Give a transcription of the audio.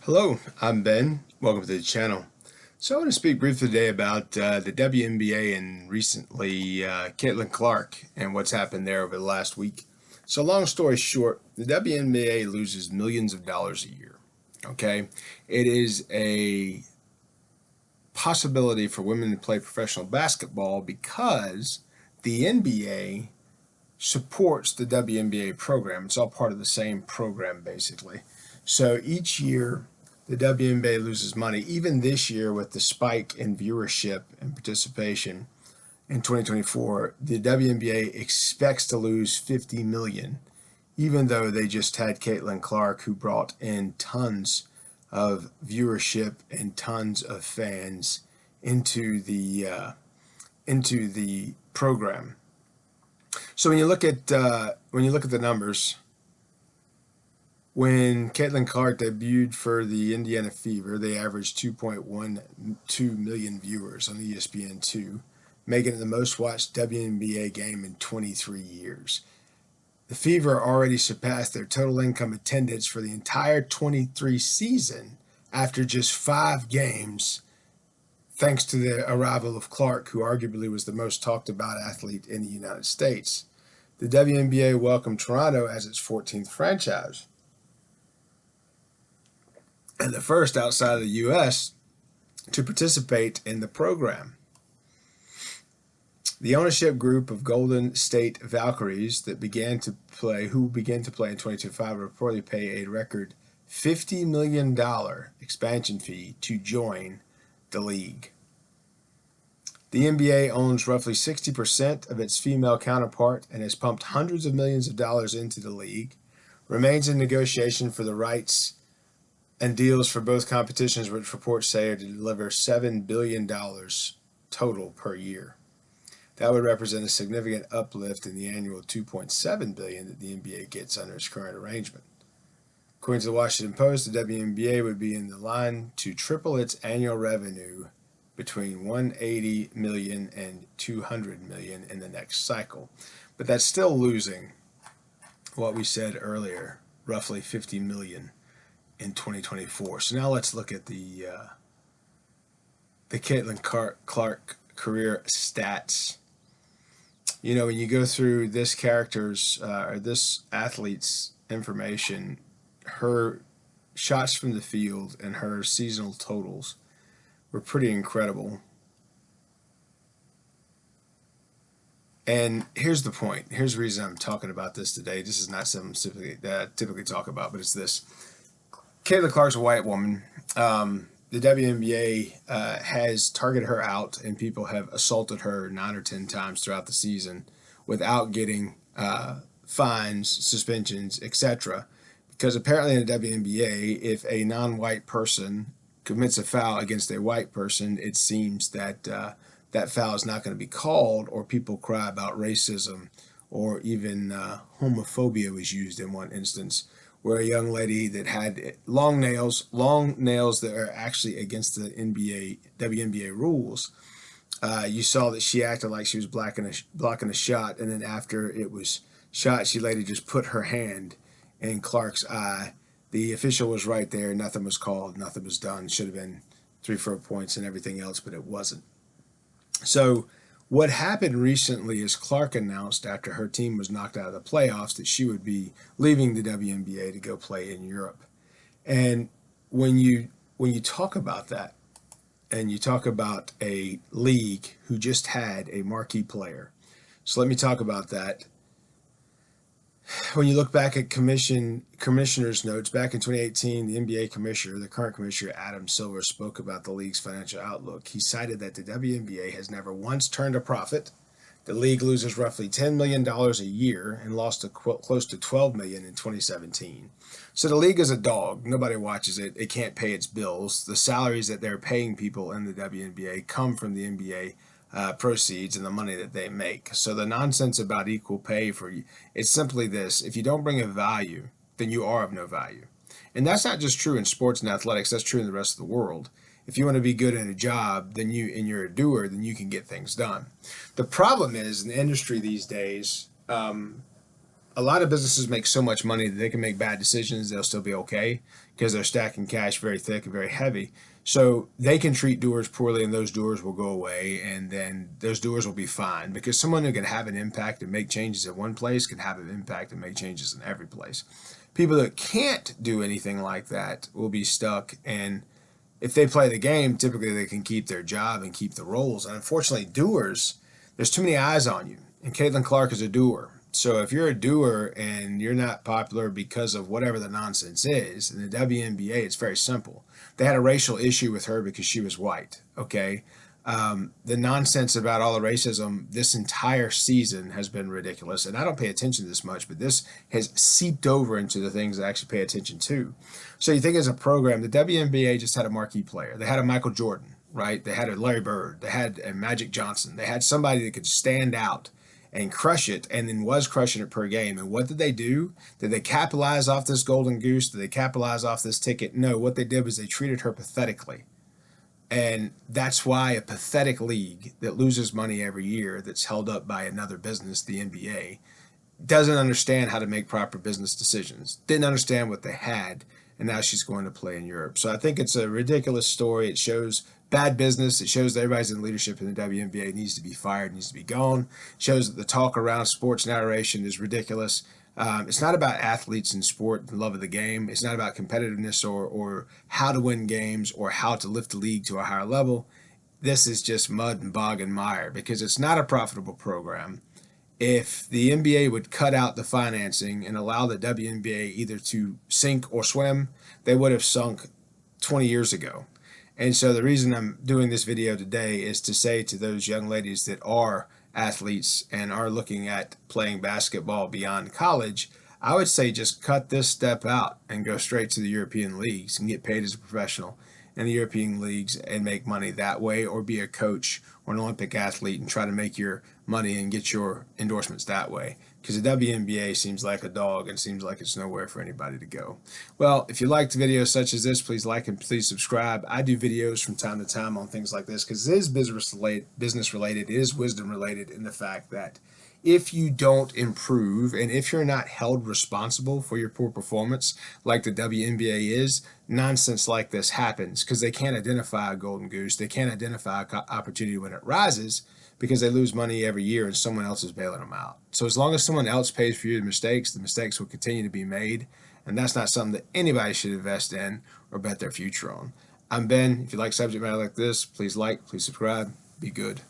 Hello, I'm Ben. Welcome to the channel. So I want to speak briefly today about the WNBA and recently Caitlin Clark and what's happened there over the last week. So long story short, the WNBA loses millions of dollars a year. Okay, it is a possibility for women to play professional basketball because the NBA supports the WNBA program. It's all part of the same program, basically. So each year, the WNBA loses money. Even this year, with the spike in viewership and participation in 2024, the WNBA expects to lose 50 million, even though they just had Caitlin Clark, who brought in tons of viewership and tons of fans into the program. So when you look at the numbers, when Caitlin Clark debuted for the Indiana Fever, they averaged 2.12 million viewers on ESPN2, making it the most watched WNBA game in 23 years. The Fever already surpassed their total income attendance for the entire 23 season after just 5 games, thanks to the arrival of Clark, who arguably was the most talked about athlete in the United States. The WNBA welcomed Toronto as its 14th franchise, and the first outside of the U.S. to participate in the program. The ownership group of Golden State Valkyries who began to play in 2025 will reportedly pay a record $50 million expansion fee to join the league. The NBA owns roughly 60% of its female counterpart and has pumped hundreds of millions of dollars into the league, remains in negotiation for the rights and deals for both competitions, which reports say are to deliver $7 billion total per year. That would represent a significant uplift in the annual $2.7 billion that the NBA gets under its current arrangement. According to the Washington Post, the WNBA would be in the line to triple its annual revenue between $180 million and $200 million in the next cycle. But that's still losing what we said earlier, roughly $50 million in 2024. So now let's look at the Caitlin Clark career stats. You know, when you go through this this athlete's information, her shots from the field and her seasonal totals were pretty incredible. And here's the point. Here's the reason I'm talking about this today. This is not something that I typically talk about, but it's this. Caitlin Clark's a white woman. The WNBA has targeted her out, and people have assaulted her 9 or 10 times throughout the season without getting fines, suspensions, etc. Because apparently in the WNBA, if a non-white person commits a foul against a white person, it seems that that foul is not going to be called, or people cry about racism, or even homophobia was used in one instance, where a young lady that had long nails that are actually against the WNBA rules. You saw that she acted like she was blocking a shot, and then after it was shot, she later just put her hand in Clark's eye. The official was right there. Nothing was called. Nothing was done. Should have been 3-4 points and everything else, but it wasn't. So what happened recently is Clark announced after her team was knocked out of the playoffs that she would be leaving the WNBA to go play in Europe. And when you talk about that, and you talk about a league who just had a marquee player, so let me talk about that. When you look back at commissioner's notes, back in 2018, the NBA commissioner, the current commissioner, Adam Silver, spoke about the league's financial outlook. He cited that the WNBA has never once turned a profit. The league loses roughly $10 million a year and lost close to $12 million in 2017. So the league is a dog. Nobody watches it. It can't pay its bills. The salaries that they're paying people in the WNBA come from the NBA proceeds and the money that they make. So the nonsense about equal pay it's simply this: if you don't bring a value, then you are of no value. And that's not just true in sports and athletics, that's true in the rest of the world. If you want to be good at a job, and you're a doer, then you can get things done. The problem is in the industry these days, a lot of businesses make so much money that they can make bad decisions. They'll still be okay because they're stacking cash very thick and very heavy. So they can treat doers poorly, and those doers will go away, and then those doers will be fine, because someone who can have an impact and make changes in one place can have an impact and make changes in every place. People that can't do anything like that will be stuck, and if they play the game, typically they can keep their job and keep the roles. And unfortunately, doers, there's too many eyes on you. And Caitlin Clark is a doer. So if you're a doer and you're not popular because of whatever the nonsense is, in the WNBA, it's very simple. They had a racial issue with her because she was white. Okay. The nonsense about all the racism this entire season has been ridiculous. And I don't pay attention to this much, but this has seeped over into the things I actually pay attention to. So you think as a program, the WNBA just had a marquee player. They had a Michael Jordan, right? They had a Larry Bird. They had a Magic Johnson. They had somebody that could stand out and crush it, and then was crushing it per game. And what did they do? Did they capitalize off this golden goose? Did they capitalize off this ticket? No, what they did was they treated her pathetically. And that's why a pathetic league that loses money every year, that's held up by another business, the NBA, doesn't understand how to make proper business decisions. Didn't understand what they had, and now she's going to play in Europe. So I think it's a ridiculous story. It shows bad business. It shows that everybody's in leadership in the WNBA needs to be fired, needs to be gone. It shows that the talk around sports narration is ridiculous. It's not about athletes and sport and love of the game. It's not about competitiveness or how to win games or how to lift the league to a higher level. This is just mud and bog and mire, because it's not a profitable program. If the NBA would cut out the financing and allow the WNBA either to sink or swim, they would have sunk 20 years ago. And so the reason I'm doing this video today is to say to those young ladies that are athletes and are looking at playing basketball beyond college, I would say just cut this step out and go straight to the European leagues and get paid as a professional in the European leagues and make money that way, or be a coach or an Olympic athlete and try to make your money and get your endorsements that way. Because the WNBA seems like a dog and seems like it's nowhere for anybody to go. Well, if you liked videos such as this, please like and please subscribe. I do videos from time to time on things like this because it is business related, it is wisdom related, in the fact that if you don't improve and if you're not held responsible for your poor performance like the WNBA is, nonsense like this happens because they can't identify a golden goose. They can't identify an opportunity when it rises, because they lose money every year and someone else is bailing them out. So as long as someone else pays for your mistakes, the mistakes will continue to be made, and that's not something that anybody should invest in or bet their future on. I'm Ben. If you like subject matter like this, please like, please subscribe. Be good.